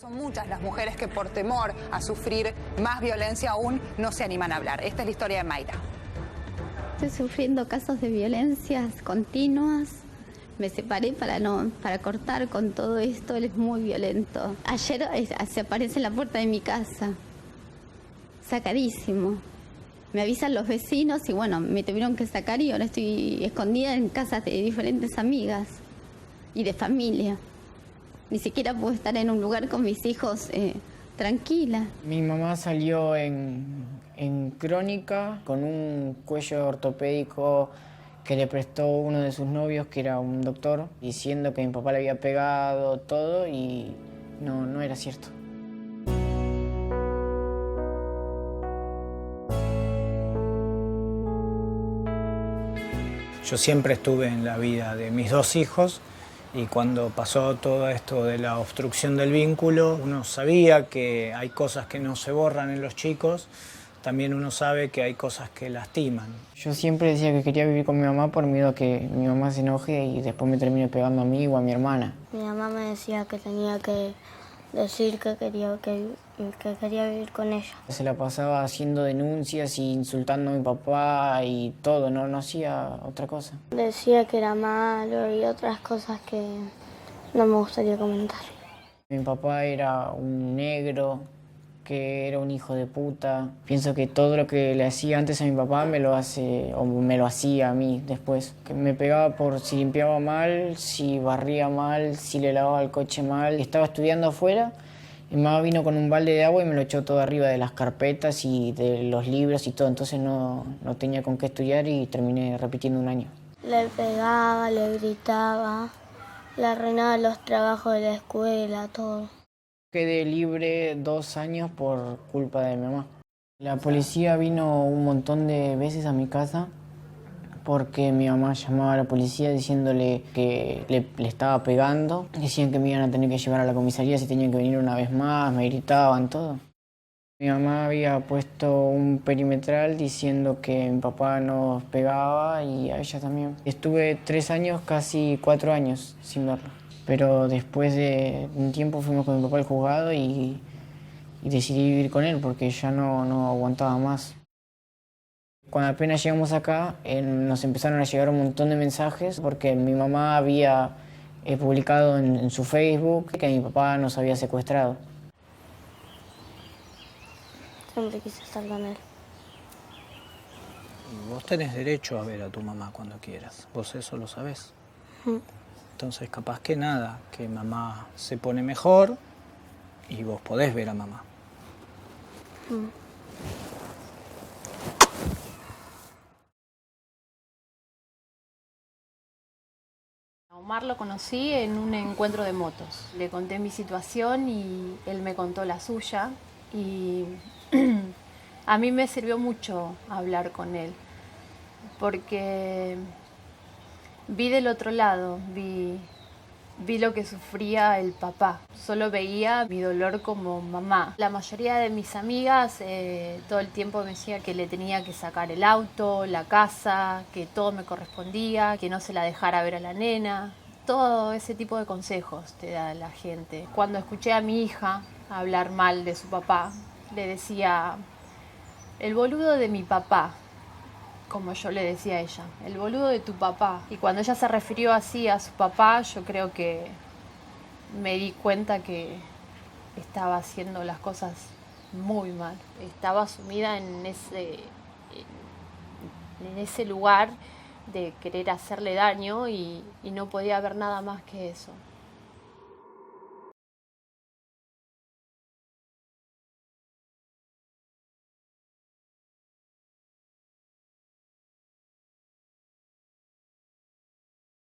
Son muchas las mujeres que por temor a sufrir más violencia aún no se animan a hablar. Esta es la historia de Mayra. Estoy sufriendo casos de violencias continuas. Me separé para cortar con todo esto. Él es muy violento. Ayer se aparece en la puerta de mi casa, sacadísimo. Me avisan los vecinos y bueno, me tuvieron que sacar y ahora estoy escondida en casas de diferentes amigas y de familia. Ni siquiera puedo estar en un lugar con mis hijos tranquila. Mi mamá salió en Crónica con un cuello ortopédico que le prestó uno de sus novios, que era un doctor, diciendo que mi papá le había pegado todo y no era cierto. Yo siempre estuve en la vida de mis dos hijos y cuando pasó todo esto de la obstrucción del vínculo, uno sabía que hay cosas que no se borran en los chicos, también uno sabe que hay cosas que lastiman. Yo siempre decía que quería vivir con mi mamá por miedo a que mi mamá se enoje y después me termine pegando a mí o a mi hermana. Mi mamá me decía que tenía que decir que quería vivir con ella. Se la pasaba haciendo denuncias y insultando a mi papá y todo, no hacía otra cosa. Decía que era malo y otras cosas que no me gustaría comentar. Mi papá era un negro, que era un hijo de puta. Pienso que todo lo que le hacía antes a mi papá me lo hacía a mí después. Que me pegaba por si limpiaba mal, si barría mal, si le lavaba el coche mal. Estaba estudiando afuera y mi mamá vino con un balde de agua y me lo echó todo arriba de las carpetas y de los libros y todo. Entonces no tenía con qué estudiar y terminé repitiendo un año. Le pegaba, le gritaba, le arruinaba los trabajos de la escuela, todo. Quedé libre 2 años por culpa de mi mamá. La policía vino un montón de veces a mi casa porque mi mamá llamaba a la policía diciéndole que le estaba pegando. Decían que me iban a tener que llevar a la comisaría si tenían que venir una vez más, me gritaban, todo. Mi mamá había puesto un perimetral diciendo que mi papá nos pegaba y a ella también. Estuve 3 años, casi 4 años sin verlo. Pero después de un tiempo fuimos con mi papá al juzgado y decidí vivir con él porque ya no aguantaba más. Cuando apenas llegamos acá, nos empezaron a llegar un montón de mensajes porque mi mamá había publicado en su Facebook que mi papá nos había secuestrado. Siempre quise estar con él. Vos tenés derecho a ver a tu mamá cuando quieras, vos eso lo sabés. Entonces capaz que nada, que mamá se pone mejor y vos podés ver a mamá. A Omar lo conocí en un encuentro de motos. Le conté mi situación y él me contó la suya y a mí me sirvió mucho hablar con él porque vi del otro lado, vi lo que sufría el papá. Solo veía mi dolor como mamá. La mayoría de mis amigas todo el tiempo me decía que le tenía que sacar el auto, la casa, que todo me correspondía, que no se la dejara ver a la nena. Todo ese tipo de consejos te da la gente. Cuando escuché a mi hija hablar mal de su papá, le decía, el boludo de mi papá, como yo le decía a ella, el boludo de tu papá. Y cuando ella se refirió así a su papá, yo creo que me di cuenta que estaba haciendo las cosas muy mal. Estaba sumida en ese lugar de querer hacerle daño y no podía ver nada más que eso.